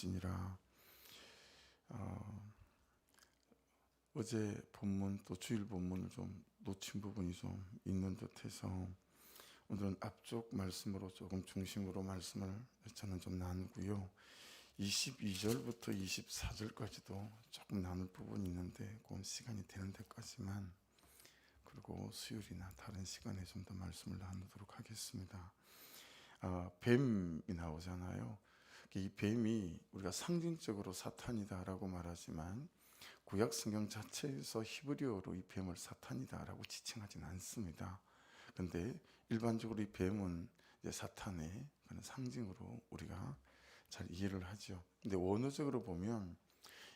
들을지니라. 어제 본문 또 주일 본문을 좀 놓친 부분이 좀 있는 듯해서 오늘은 앞쪽 말씀으로 조금 중심으로 말씀을 저는 좀 나누고요. 22절부터 24절까지도 조금 나눌 부분이 있는데 그 시간이 되는 데까지만, 그리고 수요일이나 다른 시간에 좀 더 말씀을 나누도록 하겠습니다. 뱀이 나오잖아요. 이 뱀이 우리가 상징적으로 사탄이다라고 말하지만 구약 성경 자체에서 히브리어로 이 뱀을 사탄이다라고 지칭하지는 않습니다. 그런데 일반적으로 이 뱀은 이제 사탄의 그런 상징으로 우리가 잘 이해를 하죠. 근데 원어적으로 보면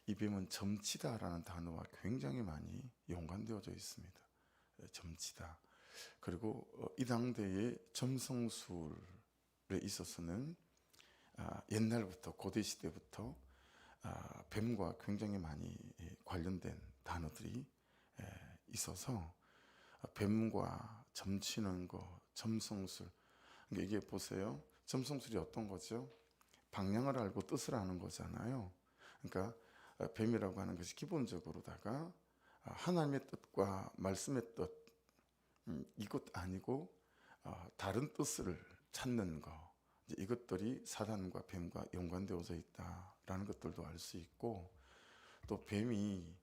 이 뱀은 점치다라는 단어와 굉장히 많이 연관되어져 있습니다. 점치다. 그리고 이 당대의 점성술에 있어서는 옛날부터 고대 시대부터 뱀과 굉장히 많이 관련된 단어들이 있어서 뱀과 점치는 거, 점성술. 그러니까 이게 보세요. 점성술이 어떤 거죠? 방향을 알고 뜻을 아는 거잖아요. 그러니까 뱀이라고 하는 것이 기본적으로다가 하나님의 뜻과 말씀의 뜻, 이것 아니고 다른 뜻을 찾는 거, 이것들이 사단과 뱀과 연관되어져 있다라는 것들도 알 수 있고, 또 뱀이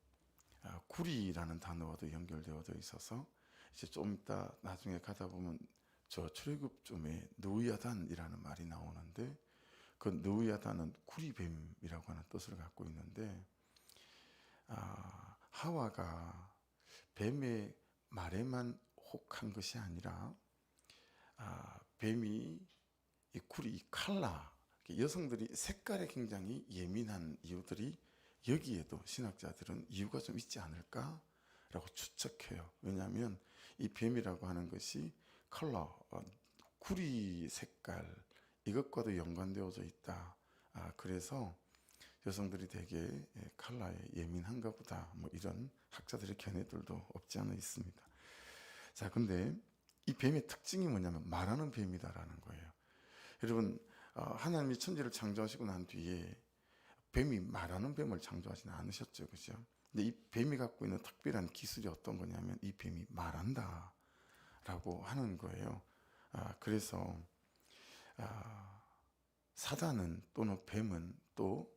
구리라는 단어와도 연결되어져 있어서 이제 좀 이따 나중에 가다 보면 저 출애굽쯤에 느우야단이라는 말이 나오는데, 그 느우야단은 구리뱀이라고 하는 뜻을 갖고 있는데, 하와가 뱀의 말에만 혹한 것이 아니라 뱀이 이 구리, 이 칼라, 여성들이 색깔에 굉장히 예민한 이유들이 여기에도 신학자들은 이유가 좀 있지 않을까라고 추측해요. 왜냐하면 이 뱀이라고 하는 것이 컬러, 구리 색깔, 이것과도 연관되어져 있다. 그래서 여성들이 되게 컬러에 예민한가 보다, 뭐 이런 학자들의 견해들도 없지 않아 있습니다. 자, 근데 이 뱀의 특징이 뭐냐면 말하는 뱀이다라는 거예요. 여러분, 하나님이 천지를 창조하시고 난 뒤에 뱀이 말하는 뱀을 창조하지는 않으셨죠, 그죠? 근데 이 뱀이 갖고 있는 특별한 기술이 어떤 거냐면 이 뱀이 말한다라고 하는 거예요. 그래서 사단은 또는 뱀은 또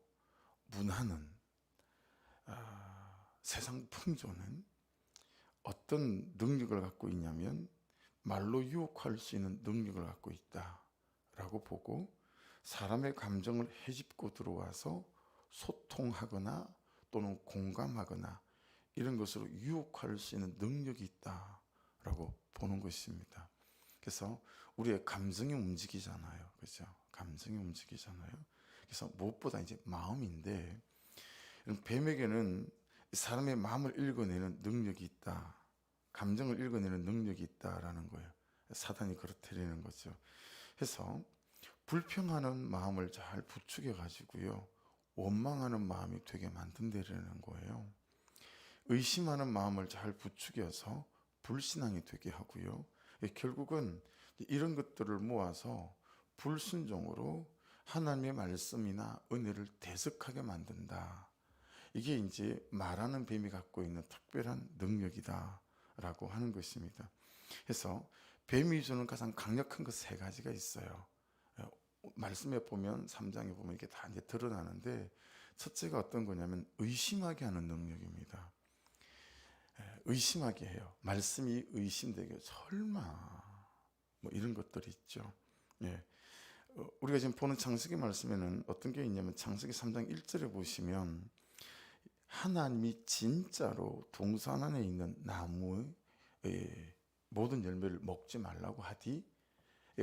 문화는 세상 풍조는 어떤 능력을 갖고 있냐면 말로 유혹할 수 있는 능력을 갖고 있다라고 보고, 사람의 감정을 헤집고 들어와서 소통하거나 또는 공감하거나 이런 것으로 유혹할 수 있는 능력이 있다라고 보는 것입니다. 그래서 우리의 감정이 움직이잖아요, 그렇죠? 감정이 움직이잖아요. 그래서 무엇보다 이제 마음인데, 뱀에게는 사람의 마음을 읽어내는 능력이 있다, 감정을 읽어내는 능력이 있다라는 거예요. 사단이 그렇다는 거죠. 그래서 불평하는 마음을 잘 부추겨 가지고요, 원망하는 마음이 되게 만든다라는 거예요. 의심하는 마음을 잘 부추겨서 불신앙이 되게 하고요, 결국은 이런 것들을 모아서 불순종으로 하나님의 말씀이나 은혜를 대적하게 만든다. 이게 이제 말하는 뱀이 갖고 있는 특별한 능력이다 라고 하는 것입니다. 그래서 뱀이 주는 가장 강력한 것 세 가지가 있어요. 말씀에 보면 3장에 보면 이게 다 이제 드러나는데, 첫째가 어떤 거냐면 의심하게 하는 능력입니다. 의심하게 해요. 말씀이 의심되게, 설마 뭐 이런 것들이 있죠. 우리가 지금 보는 창세기 말씀에는 어떤 게 있냐면 창세기 3장 1절에 보시면 하나님이 진짜로 동산 안에 있는 나무의 모든 열매를 먹지 말라고 하디,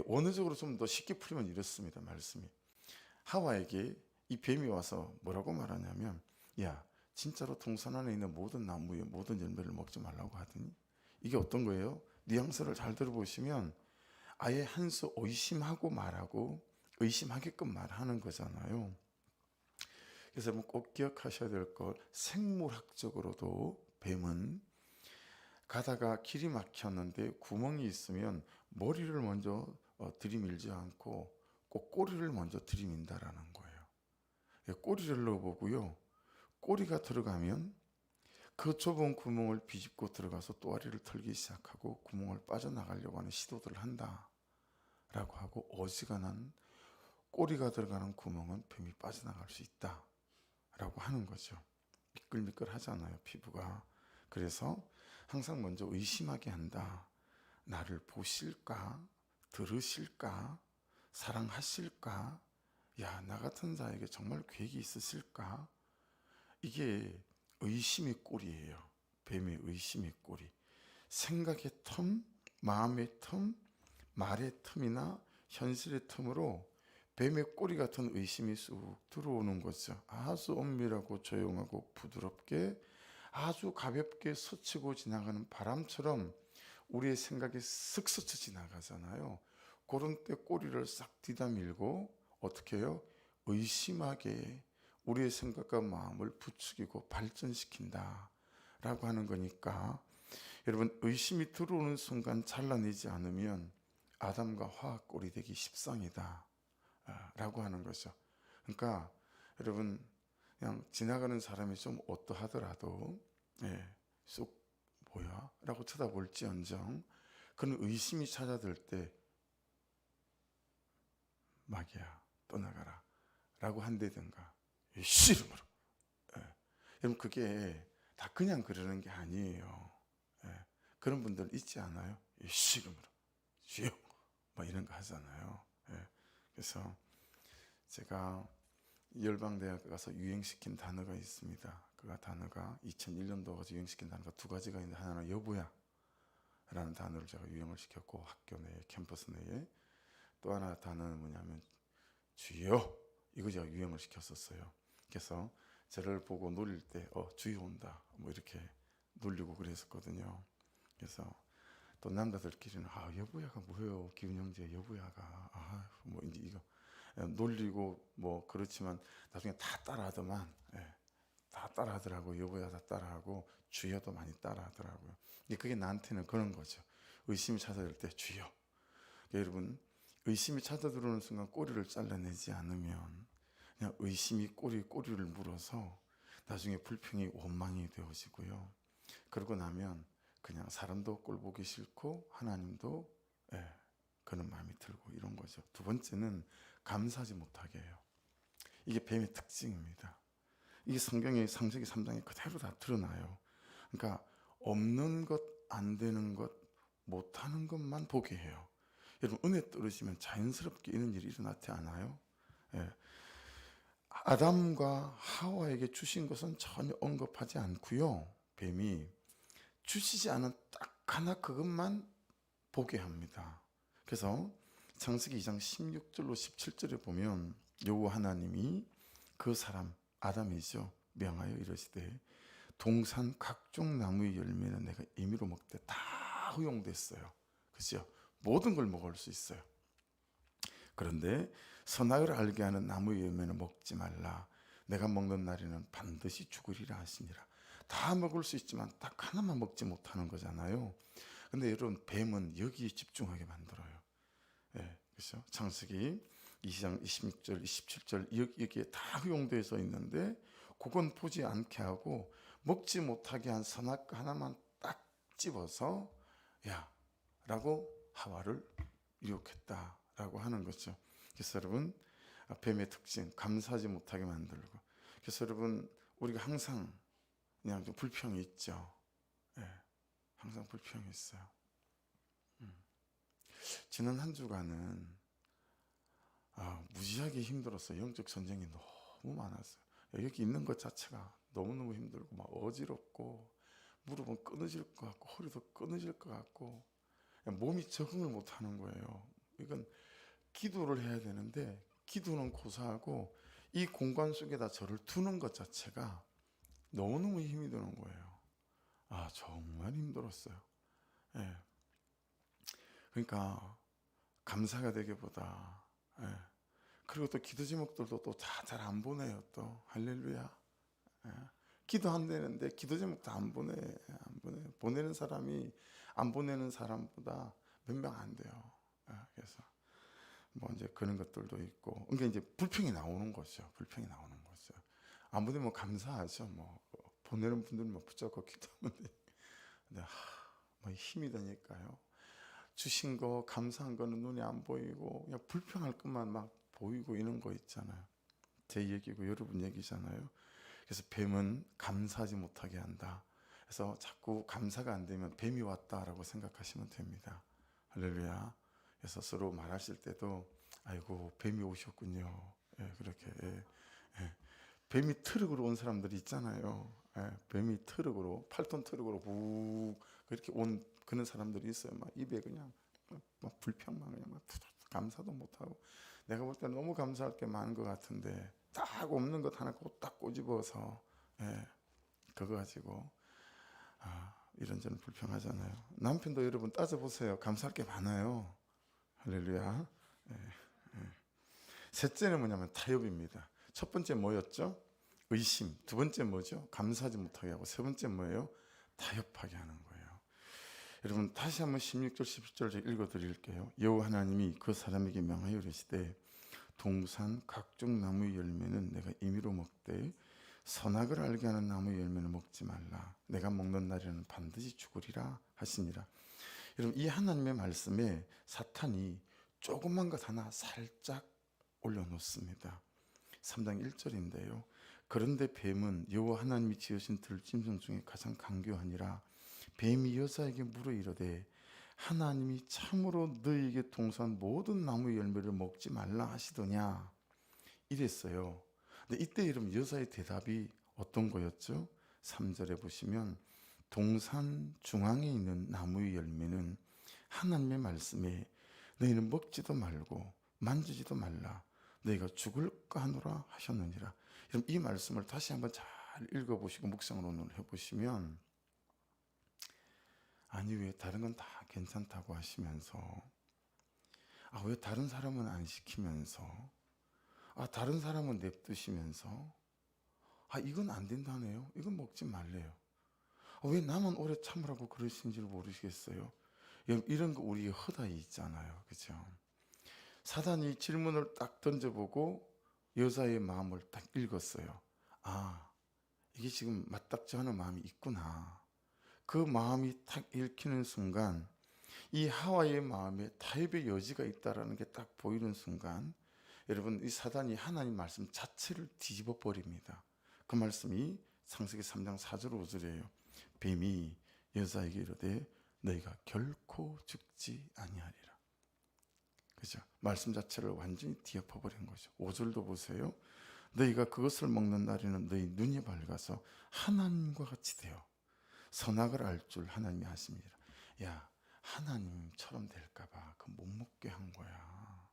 원어적으로 좀 더 쉽게 풀면 이렇습니다. 말씀이 하와에게 이 뱀이 와서 뭐라고 말하냐면, 야, 진짜로 동산 안에 있는 모든 나무의 모든 열매를 먹지 말라고 하더니, 이게 어떤 거예요? 뉘앙스를 잘 들어보시면 아예 한 수 의심하고 말하고 의심하게끔 말하는 거잖아요. 그래서 꼭 기억하셔야 될 것, 생물학적으로도 뱀은 가다가 길이 막혔는데 구멍이 있으면 머리를 먼저 들이밀지 않고 꼭 꼬리를 먼저 들이민다라는 거예요. 꼬리를 넣어보고요. 꼬리가 들어가면 그 좁은 구멍을 비집고 들어가서 또아리를 털기 시작하고 구멍을 빠져나가려고 하는 시도들을 한다라고 하고, 어지간한 꼬리가 들어가는 구멍은 뱀이 빠져나갈 수 있다라고 하는 거죠. 미끌미끌 하잖아요, 피부가. 그래서 항상 먼저 의심하게 한다. 나를 보실까? 들으실까? 사랑하실까? 야, 나 같은 자에게 정말 계획이 있으실까? 이게 의심의 꼴이에요. 뱀의 의심의 꼴이. 생각의 텀, 마음의 텀, 말의 틈이나 현실의 틈으로 뱀의 꼬리 같은 의심이 쑥 들어오는 거죠. 아주 엄밀하고 조용하고 부드럽게, 아주 가볍게 스치고 지나가는 바람처럼 우리의 생각이 쓱 스쳐 지나가잖아요. 그런 때 꼬리를 싹 뒤다 밀고 어떻게 해요? 의심하게 우리의 생각과 마음을 부추기고 발전시킨다 라고 하는 거니까, 여러분, 의심이 들어오는 순간 잘라내지 않으면 아담과 하와 꼴이 되기 십상이다 라고 하는 거죠. 그러니까 여러분, 그냥 지나가는 사람이 좀 어떠하더라도 쏙 뭐야? 라고 쳐다볼지언정 그는 의심이 찾아들 때 마귀야 떠나가라 라고 한다든가, 씨름으로. 여러분, 그게 다 그냥 그러는 게 아니에요. 그런 분들 있지 않아요? 씨름으로 주여 막 이런 거 하잖아요. 그래서 제가 열방대학 가서 유행시킨 단어가 있습니다. 그 단어가 2001년도 가서 유행시킨 단어가 두 가지가 있는데, 하나는 여보야 라는 단어를 제가 유행을 시켰고, 학교 내에, 캠퍼스 내에. 또 하나 단어는 뭐냐면 주여, 이거 제가 유행을 시켰었어요. 그래서 저를 보고 놀릴 때 주여 온다 뭐 이렇게 놀리고 그랬었거든요. 그래서 또 남자들끼리는 여보야가 뭐예요, 기훈 형제 여보야가 뭐 이제 이거 놀리고 뭐 그렇지만 나중에 다 따라하더만. 다 따라하더라고요. 여보야 다 따라하고 주여도 많이 따라하더라고요. 그게 나한테는 그런 거죠. 의심이 찾아들 때 주여. 여러분, 의심이 찾아들어오는 순간 꼬리를 잘라내지 않으면 그냥 의심이 꼬리를 물어서 나중에 불평이 원망이 되어지고요. 그러고 나면 그냥 사람도 꼴 보기 싫고 하나님도 그런 마음이 들고 이런 거죠. 두 번째는 감사하지 못하게 해요. 이게 뱀의 특징입니다. 이게 성경의 창세기 3장에 그대로 다 드러나요. 그러니까 없는 것, 안 되는 것, 못하는 것만 보게 해요. 여러분, 은혜 떨어지면 자연스럽게 이런 일이 일어나지 않아요? 아담과 하와에게 주신 것은 전혀 언급하지 않고요. 뱀이 주시지 않은 딱 하나 그것만 보게 합니다. 그래서 창세기 2장 16절로 17절에 보면 여호와 하나님이 그 사람 아담이죠, 명하여 이르시되 동산 각종 나무의 열매는 내가 임의로 먹되 다 허용됐어요. 그렇죠? 모든 걸 먹을 수 있어요. 그런데 선악을 알게 하는 나무의 열매는 먹지 말라. 내가 먹는 날에는 반드시 죽으리라 하시니라. 다 먹을 수 있지만 딱 하나만 먹지 못하는 거잖아요. 근데 여러분, 뱀은 여기에 집중하게 만들어요. 그렇죠? 창세기 2장 26절, 27절 여기에 다 허용되어 있는데 그건 보지 않게 하고 먹지 못하게 한 선악 하나만 딱 집어서 야 라고 하와를 유혹했다라고 하는 거죠. 그래서 여러분, 뱀의 특징, 감사하지 못하게 만들고. 그래서 여러분, 우리가 항상 그냥 좀 불평이 있죠. 항상 불평이 있어요. 지난 한 주간은 무지하게 힘들었어요. 영적 전쟁이 너무 많았어요. 여기 있는 것 자체가 너무너무 힘들고 막 어지럽고 무릎은 끊어질 것 같고 허리도 끊어질 것 같고 몸이 적응을 못하는 거예요. 이건 기도를 해야 되는데 기도는 고사하고 이 공간 속에다 저를 두는 것 자체가 너무너무 힘이 드는 거예요. 정말 힘들었어요. 그러니까 감사가 되기보다 그리고 또 기도 제목들도 또 잘 안 보내요. 또 할렐루야. 기도한다는데 기도 제목 다 안 보내. 보내는 사람이 안 보내는 사람보다 몇 명 안 돼요. 그래서 뭐 이제 그런 것들도 있고, 그러니까 이제 불평이 나오는 거죠. 아무데나 감사하죠. 뭐 보내는 분들은 붙잡고 기도하면 돼. 근데 뭐 힘이 되니까요. 주신 거 감사한 거는 눈에 안 보이고 그냥 불평할 것만 막 보이고 이런 거 있잖아요. 제 얘기고 여러분 얘기잖아요. 그래서 뱀은 감사하지 못하게 한다. 그래서 자꾸 감사가 안 되면 뱀이 왔다라고 생각하시면 됩니다. 할렐루야. 그래서 서로 말하실 때도 아이고 뱀이 오셨군요. 그렇게 뱀이 트럭으로 온 사람들이 있잖아요. 뱀이 트럭으로 8톤 트럭으로 훅 그렇게 온 그런 사람들이 있어요. 막 입에 그냥 막 불평만 그냥 막 감사도 못하고 내가 볼 때는 너무 감사할 게 많은 것 같은데 딱 없는 것 하나 딱 꼬집어서 그거 가지고 이런저런 불평하잖아요. 남편도 여러분 따져보세요. 감사할 게 많아요. 할렐루야. 셋째는 뭐냐면 타협입니다. 첫 번째 뭐였죠? 의심. 두 번째 뭐죠? 감사하지 못하게 하고 세 번째 뭐예요? 타협하게 하는 거예요. 여러분 다시 한번 16절 17절 읽어드릴게요. 여호와 하나님이 그 사람에게 명하여 이르시되 동산 각종 나무의 열매는 내가 임의로 먹되 선악을 알게 하는 나무의 열매는 먹지 말라. 내가 먹는 날에는 반드시 죽으리라 하시니라. 여러분 이 하나님의 말씀에 사탄이 조그만 것 하나 살짝 올려놓습니다. 3장 1절인데요. 그런데 뱀은 여호와 하나님이 지으신 들짐승 중에 가장 강교하니라. 뱀이 여자에게 물어 이르되 하나님이 참으로 너희에게 동산 모든 나무의 열매를 먹지 말라 하시더냐 이랬어요. 근데 이때 여러분 여자의 대답이 어떤 거였죠? 3절에 보시면 동산 중앙에 있는 나무의 열매는 하나님의 말씀에 너희는 먹지도 말고 만지지도 말라 너희가 죽을까 하노라 하셨느니라. 여러분 이 말씀을 다시 한번 잘 읽어보시고 묵상을 오늘 해보시면 아니 왜 다른 건 다 괜찮다고 하시면서 왜 다른 사람은 안 시키면서 다른 사람은 냅두시면서 이건 안 된다네요. 이건 먹지 말래요. 왜 나만 오래 참으라고 그러신지를 모르시겠어요? 이런 거 우리 허다에 있잖아요. 그죠? 사단이 질문을 딱 던져보고 여자의 마음을 딱 읽었어요. 이게 지금 맞닥지 않은 마음이 있구나. 그 마음이 딱 읽히는 순간 이 하와의 마음에 타협의 여지가 있다라는 게 딱 보이는 순간 여러분 이 사단이 하나님 말씀 자체를 뒤집어 버립니다. 그 말씀이 창세기 3장 4절 5절이에요. 뱀이 여자에게 이르되 너희가 결코 죽지 아니하리라. 그죠? 말씀 자체를 완전히 뒤엎어 버린 거죠. 5절도 보세요. 너희가 그것을 먹는 날에는 너희 눈이 밝아서 하나님과 같이 되어 선악을 알 줄 하나님이 하십니다. 야, 하나님처럼 될까봐 그 못 먹게 한 거야.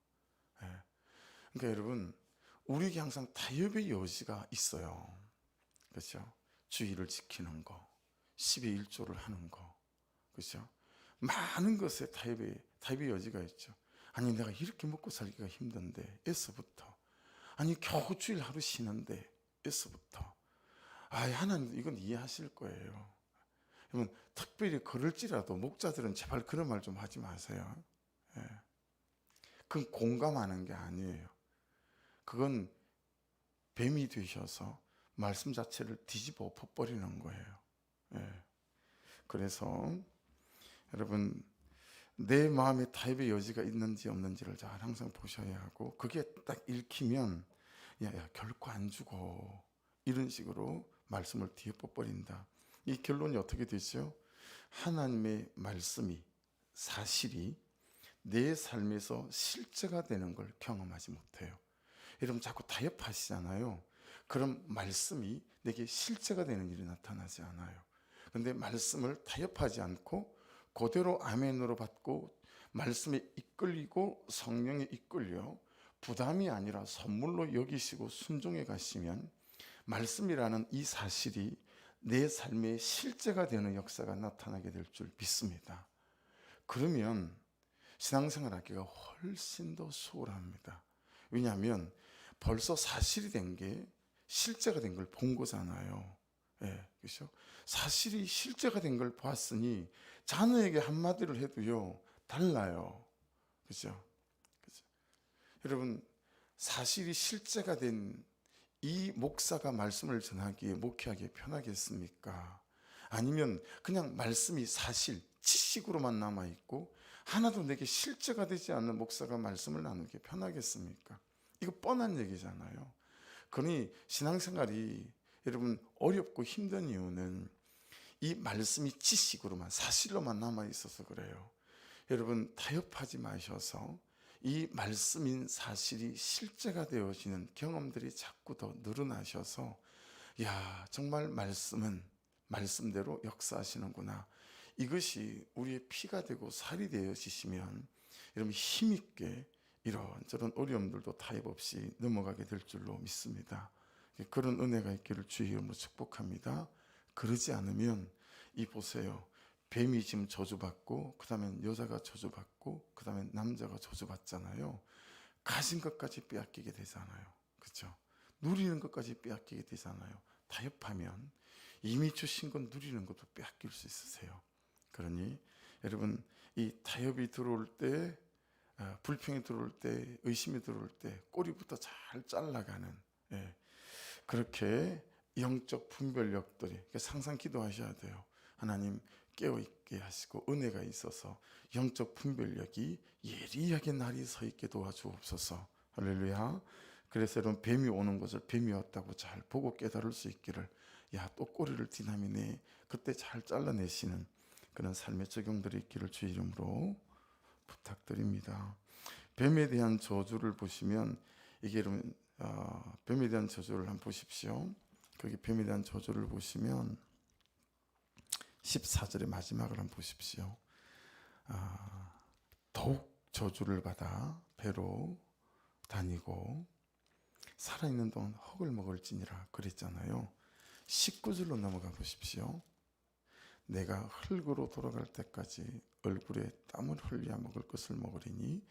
그러니까 여러분, 우리에게 항상 타협의 여지가 있어요. 그렇죠? 주의를 지키는 거, 10의 1조를 하는 거, 그렇죠? 많은 것에 타협의 여지가 있죠. 아니 내가 이렇게 먹고 살기가 힘든데 에서부터, 아니 겨우 주일 하루 쉬는데 에서부터, 하나님 이건 이해하실 거예요. 여러분 특별히 그럴지라도 목자들은 제발 그런 말 좀 하지 마세요. 그건 공감하는 게 아니에요. 그건 뱀이 되셔서 말씀 자체를 뒤집어 엎어버리는 거예요. 그래서 여러분 내 마음에 타협의 여지가 있는지 없는지를 잘 항상 보셔야 하고 그게 딱 읽히면 야 결코 안 죽어 이런 식으로 말씀을 뒤집어버린다. 이 결론이 어떻게 되죠? 하나님의 말씀이 사실이 내 삶에서 실제가 되는 걸 경험하지 못해요. 여러분 자꾸 타협하시잖아요. 그럼 말씀이 내게 실제가 되는 일이 나타나지 않아요. 그런데 말씀을 타협하지 않고 그대로 아멘으로 받고 말씀에 이끌리고 성령에 이끌려 부담이 아니라 선물로 여기시고 순종해 가시면 말씀이라는 이 사실이 내 삶의 실제가 되는 역사가 나타나게 될 줄 믿습니다. 그러면 신앙생활 하기가 훨씬 더 수월합니다. 왜냐하면 벌써 사실이 된 게 실제가 된 걸 본 거잖아요. 그렇죠? 사실이 실제가 된 걸 봤으니 자녀에게 한마디를 해도요 달라요. 그렇죠? 여러분 사실이 실제가 된 이 목사가 말씀을 전하기에 목회하기에 편하겠습니까? 아니면 그냥 말씀이 사실 지식으로만 남아있고 하나도 내게 실제가 되지 않는 목사가 말씀을 나누기에 편하겠습니까? 이거 뻔한 얘기잖아요. 그러니 신앙생활이 여러분 어렵고 힘든 이유는 이 말씀이 지식으로만 사실로만 남아있어서 그래요. 여러분 타협하지 마셔서 이 말씀인 사실이 실제가 되어지는 경험들이 자꾸 더 늘어나셔서 야, 정말 말씀은 말씀대로 역사하시는구나. 이것이 우리의 피가 되고 살이 되어지시면 여러분 힘있게 이런저런 어려움들도 타협 없이 넘어가게 될 줄로 믿습니다. 그런 은혜가 있기를 주의 이름으로 축복합니다. 그러지 않으면 이 보세요. 뱀이 지금 저주받고 그 다음에 여자가 저주받고 그 다음에 남자가 저주받잖아요. 가진 것까지 빼앗기게 되잖아요. 그렇죠? 누리는 것까지 빼앗기게 되잖아요. 타협하면 이미 주신 건 누리는 것도 빼앗길 수 있으세요. 그러니 여러분 이 타협이 들어올 때 불평이 들어올 때 의심이 들어올 때 꼬리부터 잘 잘라가는 그렇게 영적 분별력들이 항상 기도하셔야 돼요. 하나님 깨어있게 하시고 은혜가 있어서 영적 분별력이 예리하게 날이 서 있게 도와주옵소서. 할렐루야. 그래서 여러분 뱀이 오는 것을 뱀이 왔다고 잘 보고 깨달을 수 있기를 야, 또 꼬리를 디나미네 그때 잘 잘라내시는 그런 삶의 적용들이 있기를 주 이름으로 부탁드립니다. 뱀에 대한 저주를 보시면 이게 여러분 뱀에 대한 저주를 한번 보십시오. 거기 뱀에 대한 저주를 보시면 14절의 마지막을 한번 보십시오. 더욱 저주를 받아 배로 다니고 살아있는 동안 흙을 먹을지니라 그랬잖아요. 19절로 넘어가 보십시오. 내가 흙으로 돌아갈 때까지 얼굴에 땀을 흘려 먹을 것을 먹으리니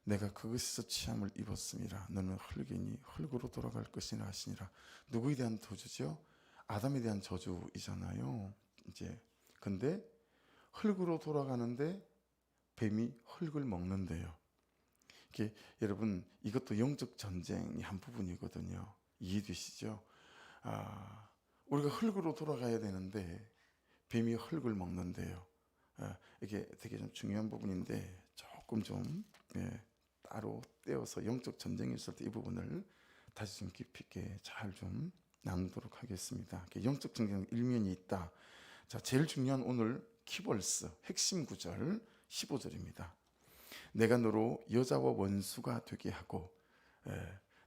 내가 그것에서 취함을 입었음이라. 너는 흙이니 흙으로 돌아갈 것이라 하시니라. 누구에 대한 저주죠? 아담에 대한 저주이잖아요. 이제 근데 흙으로 돌아가는데 뱀이 흙을 먹는데요. 이게 여러분 이것도 영적 전쟁의 한 부분이거든요. 이해되시죠? 우리가 흙으로 돌아가야 되는데 뱀이 흙을 먹는데요. 이게 되게 좀 중요한 부분인데 조금 좀 따로 떼어서 영적 전쟁이 있을 때 이 부분을 다시 좀 깊이 있게 잘 좀 나누도록 하겠습니다. 영적 전쟁 일면이 있다. 자, 제일 중요한 오늘 키벌스 핵심 구절 15절입니다. 내가 너로 여자와 원수가 되게 하고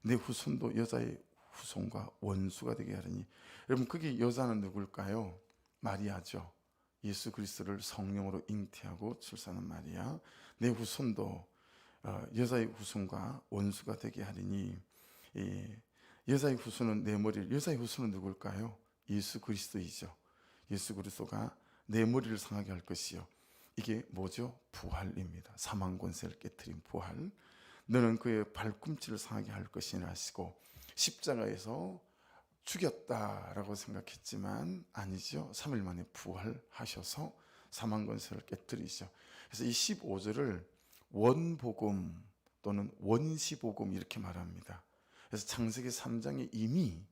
내 후손도 여자의 후손과 원수가 되게 하리니. 여러분 그게 여자는 누굴까요? 마리아죠. 예수 그리스도를 성령으로 잉태하고 출산한 마리아. 내 후손도 여자의 후손과 원수가 되게 하리니. 여자의 후손은 내 머리를, 여자의 후손은 누굴까요? 예수 그리스도이죠. 예수 그리스도가 내 머리를 상하게 할 것이요. 이게 뭐죠? 부활입니다. 사망 권세를 깨트린 부활. 너는 그의 발꿈치를 상하게 할 것이라 하시고 십자가에서 죽였다라고 생각했지만 아니죠. 3일 만에 부활하셔서 사망 권세를 깨뜨리죠. 그래서 이 15절을 원복음 또는 원시복음 이렇게 말합니다. 그래서 창세기 3장에 이미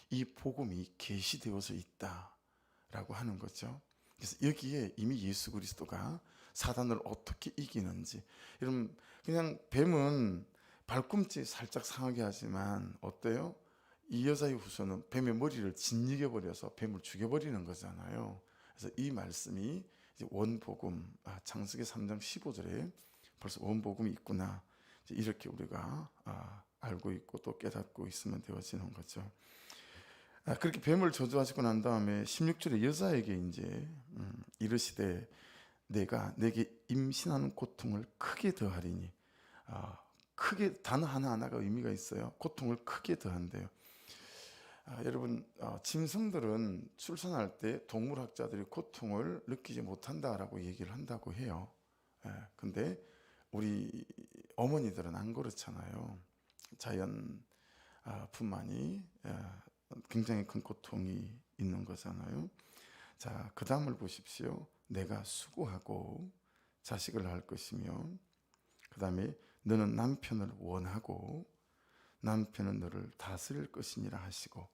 이 복음이 계시되어져 있다라고 하는 거죠. 그래서 여기에 이미 예수 그리스도가 사단을 어떻게 이기는지. 여러분 그냥 뱀은 발꿈치 살짝 상하게 하지만 어때요? 이 여자의 후손은 뱀의 머리를 짓이겨 버려서 뱀을 죽여버리는 거잖아요. 그래서 이 말씀이 이제 원복음, 창세기 3장 15절에 벌써 원복음이 있구나. 이렇게 우리가 알고 있고 또 깨닫고 있으면 되어지는 거죠. 그렇게 뱀을 저주하시고 난 다음에 16절에 여자에게 이제 이르시되 내가 내게 임신하는 고통을 크게 더하리니. 크게 단어 하나하나가 의미가 있어요. 고통을 크게 더한대요. 여러분 짐승들은 출산할 때 동물학자들이 고통을 느끼지 못한다라고 얘기를 한다고 해요. 근데 우리 어머니들은 안 그렇잖아요. 자연 분만이 굉장히 큰 고통이 있는 거잖아요. 자, 그 다음을 보십시오. 내가 수고하고 자식을 낳을 것이며 그 다음에 너는 남편을 원하고 남편은 너를 다스릴 것이니라 하시고,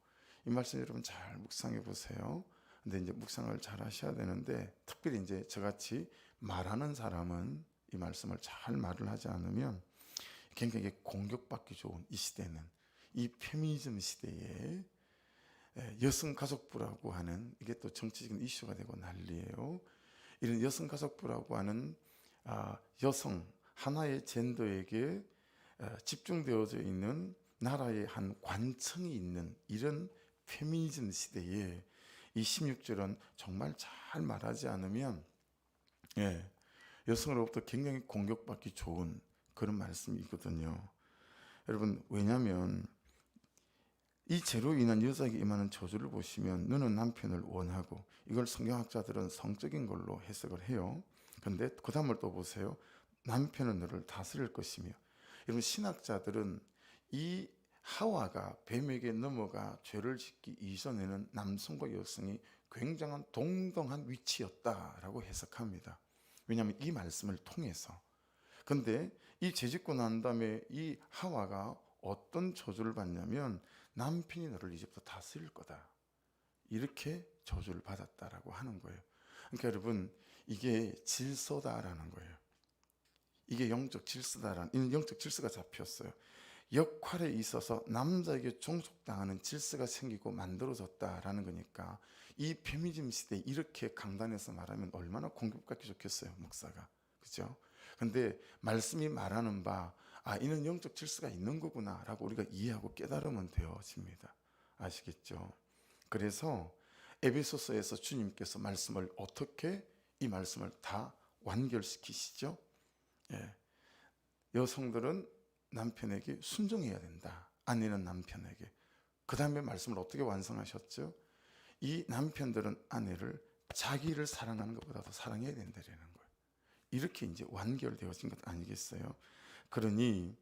이 말씀 여러분 잘 묵상해 보세요. 근데 이제 묵상을 잘 하셔야 되는데, 특별히 이제 저같이 말하는 사람은 이 말씀을 잘 말을 하지 않으면 굉장히 공격받기 좋은 이 시대는, 이 페미니즘 시대에 여성가족부라고 하는, 이게 또 정치적인 이슈가 되고 난리예요. 이런 여성가족부라고 하는 여성 하나의 젠더에게 집중되어져 있는 나라의 한 관청이 있는 이런 페미니즘 시대에 이 16절은 정말 잘 말하지 않으면 여성으로부터 굉장히 공격받기 좋은 그런 말씀이거든요. 여러분, 왜냐하면 이 죄로 인한 여자에게 임하는 저주를 보시면 너는 남편을 원하고, 이걸 성경학자들은 성적인 걸로 해석을 해요. 그런데 그 다음을 또 보세요. 남편은 너를 다스릴 것이며. 여러분, 신학자들은 이 하와가 뱀에게 넘어가 죄를 짓기 이전에는 남성과 여성이 굉장한 동등한 위치였다라고 해석합니다. 왜냐하면 이 말씀을 통해서. 근데 이 죄 짓고 난 다음에 이 하와가 어떤 저주를 받냐면 남편이 너를 이제부터 다스릴 거다, 이렇게 저주를 받았다라고 하는 거예요. 그러니까 여러분, 이게 질서다라는 거예요. 이게 영적 질서다라는, 이는 영적 질서가 잡혔어요. 역할에 있어서 남자에게 종속당하는 질서가 생기고 만들어졌다라는 거니까, 이 페미니즘 시대에 이렇게 강단에서 말하면 얼마나 공격받기 좋겠어요, 목사가. 그죠? 근데 말씀이 말하는 바, 이는 영적 질서가 있는 거구나 라고 우리가 이해하고 깨달으면 되어집니다. 아시겠죠? 그래서 에베소서에서 주님께서 말씀을 어떻게, 이 말씀을 다 완결시키시죠? 여성들은 남편에게 순종해야 된다, 아내는 남편에게. 그 다음에 말씀을 어떻게 완성하셨죠? 이 남편들은 아내를 자기를 사랑하는 것보다 더 사랑해야 된다는 거예요. 이렇게 이제 완결되어진 것 아니겠어요? 그러니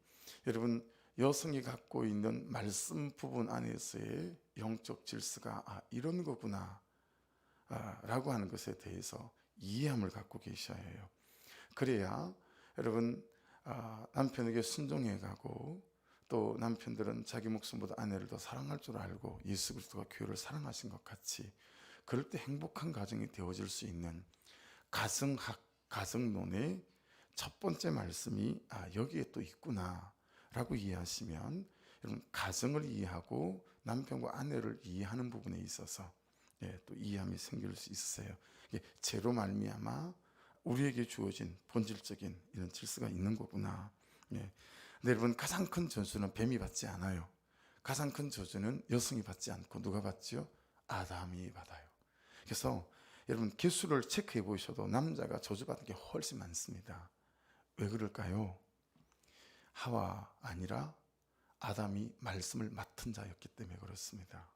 여러분, 여성이 갖고 있는 말씀 부분 안에서의 영적 질서가 이런 거구나 라고 하는 것에 대해서 이해함을 갖고 계셔야 해요. 그래야 여러분, 남편에게 순종해가고, 또 남편들은 자기 목숨보다 아내를 더 사랑할 줄 알고 예수 그리스도가 교회를 사랑하신 것 같이, 그럴 때 행복한 가정이 되어질 수 있는 가정학, 가정론의 첫 번째 말씀이 여기에 또 있구나 라고 이해하시면, 여러분, 가정을 이해하고 남편과 아내를 이해하는 부분에 있어서 또 이해함이 생길 수 있으세요. 죄로 말미암아 우리에게 주어진 본질적인 이런 질서가 있는 거구나. 근데 여러분, 가장 큰 저주는 뱀이 받지 않아요. 가장 큰 저주는 여성이 받지 않고 누가 받지요? 아담이 받아요. 그래서 여러분, 개수를 체크해 보셔도 남자가 저주받은 게 훨씬 많습니다. 왜 그럴까요? 하와 아니라 아담이 말씀을 맡은 자였기 때문에 그렇습니다.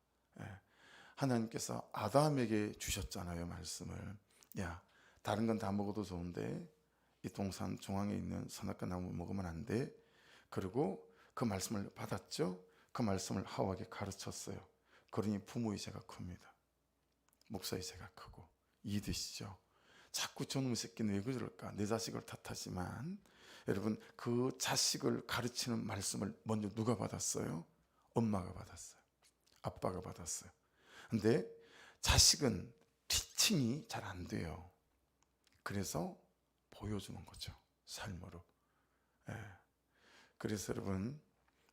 하나님께서 아담에게 주셨잖아요, 말씀을. 야, 다른 건 다 먹어도 좋은데 이 동산 중앙에 있는 선악과 나무 먹으면 안 돼. 그리고 그 말씀을 받았죠. 그 말씀을 하와에게 가르쳤어요. 그러니 부모의 죄가 큽니다. 목사의 죄가 크고. 이해되시죠? 자꾸 저놈의 새끼는 왜 그럴까? 내 자식을 탓하지만, 여러분, 그 자식을 가르치는 말씀을 먼저 누가 받았어요? 엄마가 받았어요. 아빠가 받았어요. 근데 자식은 티칭이 잘 안 돼요. 그래서 보여주는 거죠, 삶으로. 그래서 여러분,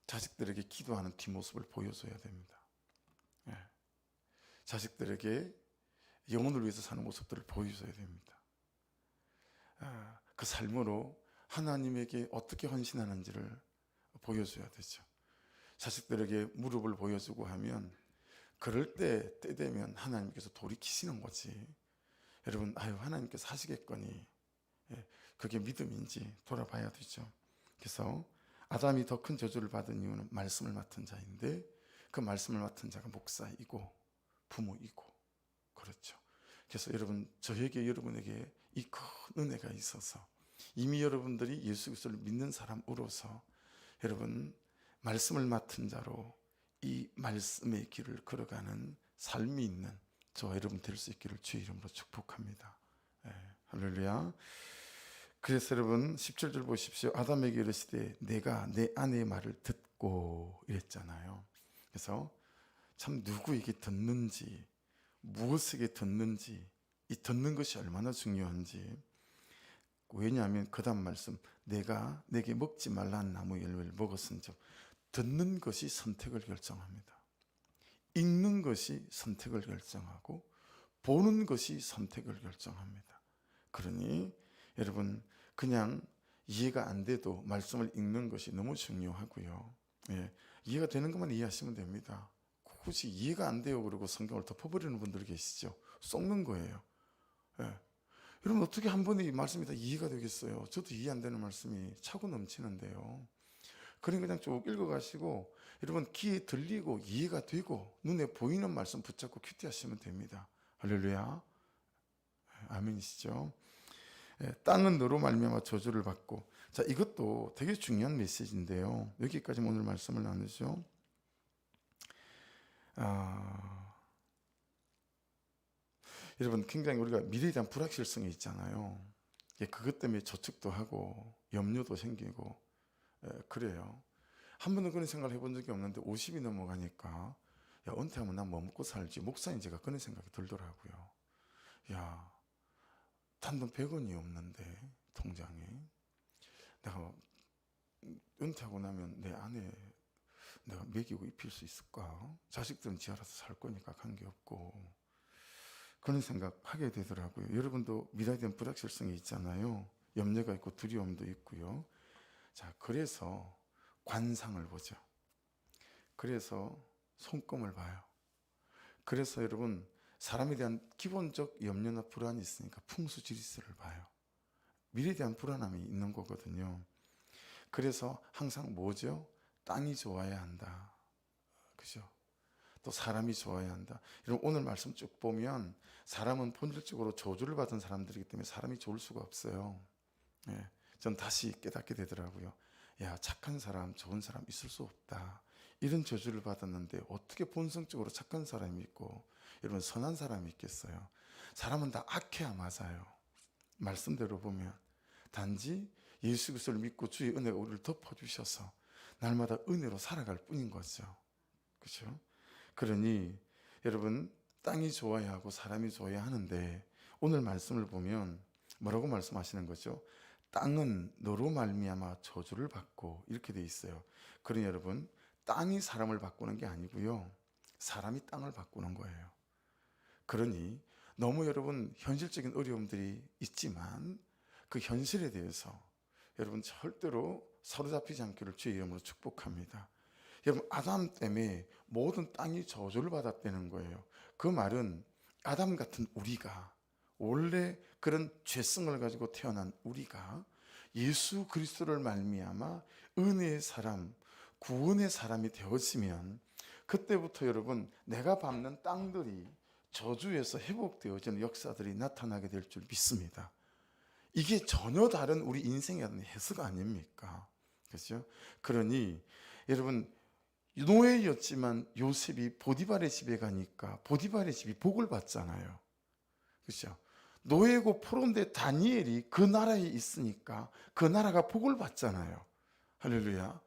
자식들에게 기도하는 뒷모습을 보여줘야 됩니다. 자식들에게 영혼을 위해서 사는 모습들을 보여줘야 됩니다. 그 삶으로 하나님에게 어떻게 헌신하는지를 보여줘야 되죠. 자식들에게 무릎을 보여주고 하면, 그럴 때 되면 하나님께서 돌이키시는 거지. 여러분, 하나님께서 하시겠거니, 그게 믿음인지 돌아봐야 되죠. 그래서 아담이 더 큰 저주를 받은 이유는 말씀을 맡은 자인데, 그 말씀을 맡은 자가 목사이고 부모이고, 그렇죠. 그래서 여러분, 저에게, 여러분에게 이 큰 은혜가 있어서, 이미 여러분들이 예수 그리스도를 믿는 사람으로서 여러분, 말씀을 맡은 자로 이 말씀의 길을 걸어가는 삶이 있는 저와 여러분 될 수 있기를 주의 이름으로 축복합니다. 할렐루야. 그래서 여러분, 17절 보십시오. 아담에게 이르시되 내가 내 아내의 말을 듣고 듣고 이랬잖아요. 그래서 참 누구에게 듣는지, 무엇에게 듣는지, 이 듣는 것이 얼마나 중요한지. 왜냐하면 그 다음 말씀, 내가 내게 먹지 말라는 나무 열매를 먹었은즉. 듣는 것이 선택을 결정합니다. 읽는 것이 선택을 결정하고 보는 것이 선택을 결정합니다. 그러니 여러분, 그냥 이해가 안 돼도 말씀을 읽는 것이 너무 중요하고요. 예, 이해가 되는 것만 이해하시면 됩니다. 굳이 이해가 안 돼요 그러고 성경을 덮어버리는 분들 계시죠. 속는 거예요. 예. 여러분, 어떻게 한 번에 이 말씀이 다 이해가 되겠어요? 저도 이해 안 되는 말씀이 차고 넘치는데요. 그러니 그냥 쭉 읽어가시고 여러분, 귀에 들리고 이해가 되고 눈에 보이는 말씀 붙잡고 큐티하시면 됩니다. 할렐루야. 아멘이시죠? 땅은 너로 말미암아 저주를 받고. 자, 이것도 되게 중요한 메시지인데요. 여기까지 오늘 말씀을 나누죠. 여러분, 굉장히 우리가 미래에 대한 불확실성이 있잖아요. 그것 때문에 저축도 하고 염려도 생기고 그래요. 한 번도 그런 생각을 해본 적이 없는데 50이 넘어가니까 야, 은퇴하면 난 뭐 먹고 살지? 목사인 제가 그런 생각이 들더라고요. 야, 단돈 100원이 없는데 통장에 내가 은퇴하고 나면 내 아내 내가 먹이고 입힐 수 있을까? 자식들은 지 알아서 살 거니까 관계없고. 그런 생각 하게 되더라고요. 여러분도 미래에 대한 불확실성이 있잖아요. 염려가 있고 두려움도 있고요. 자, 그래서 관상을 보죠. 그래서 손금을 봐요. 그래서 여러분, 사람에 대한 기본적 염려나 불안이 있으니까 풍수지리수를 봐요. 미래에 대한 불안함이 있는 거거든요. 그래서 항상 뭐죠? 땅이 좋아야 한다. 그죠? 또 사람이 좋아야 한다. 여러분, 오늘 말씀 쭉 보면 사람은 본질적으로 저주를 받은 사람들이기 때문에 사람이 좋을 수가 없어요. 예, 전 다시 깨닫게 되더라고요. 야, 착한 사람, 좋은 사람 있을 수 없다. 이런 저주를 받았는데 어떻게 본성적으로 착한 사람이 있고 여러분 선한 사람이 있겠어요? 사람은 다 악해야 맞아요. 말씀대로 보면 단지 예수 그리스도를 믿고 주의 은혜가 우리를 덮어주셔서 날마다 은혜로 살아갈 뿐인 거죠. 그렇죠? 그러니 여러분, 땅이 좋아야 하고 사람이 좋아야 하는데 오늘 말씀을 보면 뭐라고 말씀하시는 거죠? 땅은 너로 말미암아 저주를 받고 이렇게 돼 있어요. 그러니 여러분, 땅이 사람을 바꾸는 게 아니고요, 사람이 땅을 바꾸는 거예요. 그러니 너무 여러분 현실적인 어려움들이 있지만 그 현실에 대해서 여러분 절대로 사로잡히지 않기를 주의 이름으로 축복합니다. 여러분, 아담 때문에 모든 땅이 저주를 받았다는 거예요. 그 말은 아담 같은 우리가, 원래 그런 죄성을 가지고 태어난 우리가 예수 그리스도를 말미암아 은혜의 사람, 구원의 사람이 되어지면 그때부터 여러분, 내가 밟는 땅들이 저주에서 회복되어지는 역사들이 나타나게 될 줄 믿습니다. 이게 전혀 다른 우리 인생의 해석 아닙니까? 그렇죠? 그러니 여러분, 노예였지만 요셉이 보디발의 집에 가니까 보디발의 집이 복을 받잖아요. 그렇죠? 노예고 포로인데 다니엘이 그 나라에 있으니까 그 나라가 복을 받잖아요. 할렐루야.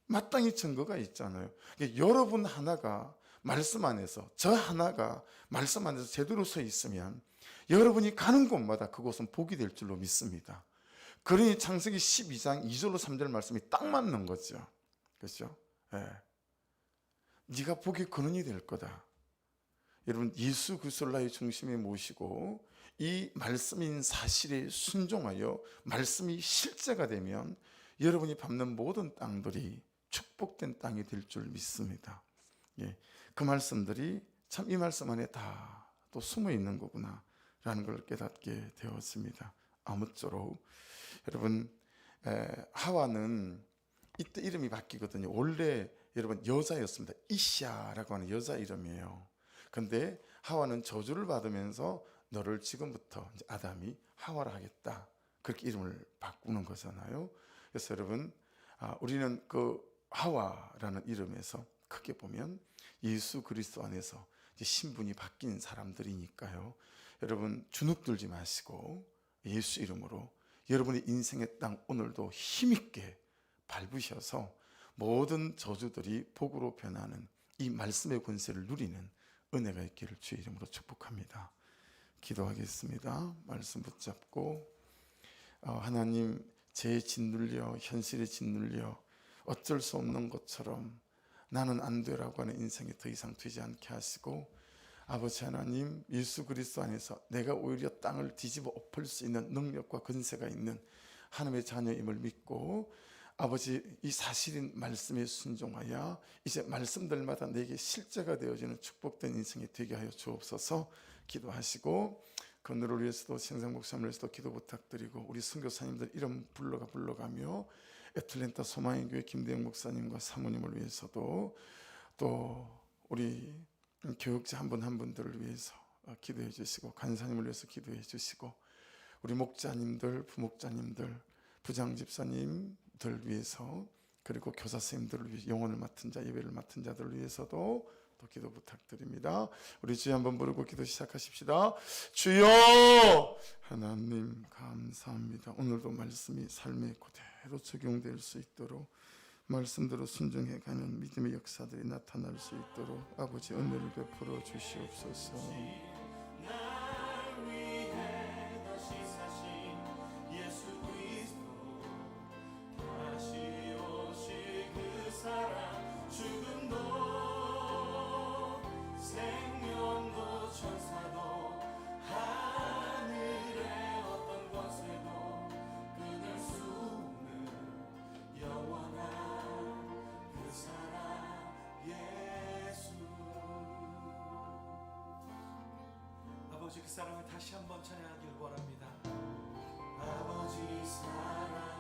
마땅히 증거가 있잖아요. 여러분 하나가 말씀 안에서, 저 하나가 말씀 안에서 제대로 서 있으면 여러분이 가는 곳마다 그곳은 복이 될 줄로 믿습니다. 그러니 창세기 12장 2절로 3절 말씀이 딱 맞는 거죠. 그렇죠? 예. 네가 복의 근원이 될 거다. 여러분, 예수 그리스도를 나의 중심에 모시고 이 말씀인 사실에 순종하여 말씀이 실제가 되면 여러분이 밟는 모든 땅들이 축복된 땅이 될 줄 믿습니다. 예, 그 말씀들이 참 이 말씀 안에 다 또 숨어 있는 거구나 라는 걸 깨닫게 되었습니다. 아무쪼록 여러분, 하와는 이때 이름이 바뀌거든요. 원래 여러분 여자였습니다. 이샤라고 하는 여자 이름이에요. 근데 하와는 저주를 받으면서 너를 지금부터 이제 아담이 하와라 하겠다, 그렇게 이름을 바꾸는 거잖아요. 그래서 여러분, 우리는 그 하와라는 이름에서 크게 보면 예수 그리스도 안에서 이제 신분이 바뀐 사람들이니까요. 여러분, 주눅들지 마시고 예수 이름으로 여러분의 인생의 땅 오늘도 힘있게 밟으셔서 모든 저주들이 복으로 변하는 이 말씀의 권세를 누리는 은혜가 있기를 주의 이름으로 축복합니다. 기도하겠습니다. 말씀 붙잡고 하나님, 죄에 짓눌려 현실에 짓눌려 어쩔 수 없는 것처럼 나는 안 되라고 하는 인생이 더 이상 되지 않게 하시고, 아버지 하나님, 예수 그리스도 안에서 내가 오히려 땅을 뒤집어 엎을 수 있는 능력과 권세가 있는 하나님의 자녀임을 믿고, 아버지 이 사실인 말씀에 순종하여 이제 말씀들마다 내게 실제가 되어지는 축복된 인생이 되게 하여 주옵소서. 기도하시고 그늘을 위해서도 신상 목사님을 위해서도 기도 부탁드리고, 우리 선교사님들 이름 불러가며 애틀랜타 소망의 교회 김대영 목사님과 사모님을 위해서도, 또 우리 교육자 한 분 한 분들을 위해서 기도해 주시고, 간사님을 위해서 기도해 주시고, 우리 목자님들, 부목자님들, 부장집사님들 위해서, 그리고 교사 선생님들을 위해, 영혼을 맡은 자, 예배를 맡은 자들을 위해서도 또 기도 부탁드립니다. 우리 주여 한번 부르고 기도 시작하십시다. 주여! 하나님 감사합니다. 오늘도 말씀이 삶에 그대로 적용될 수 있도록, 말씀대로 순종해가는 믿음의 역사들이 나타날 수 있도록 아버지 은혜를 베풀어 주시옵소서. 아버지 그 사랑을 다시 한번 찬양하길 원합니다. 아버지 사랑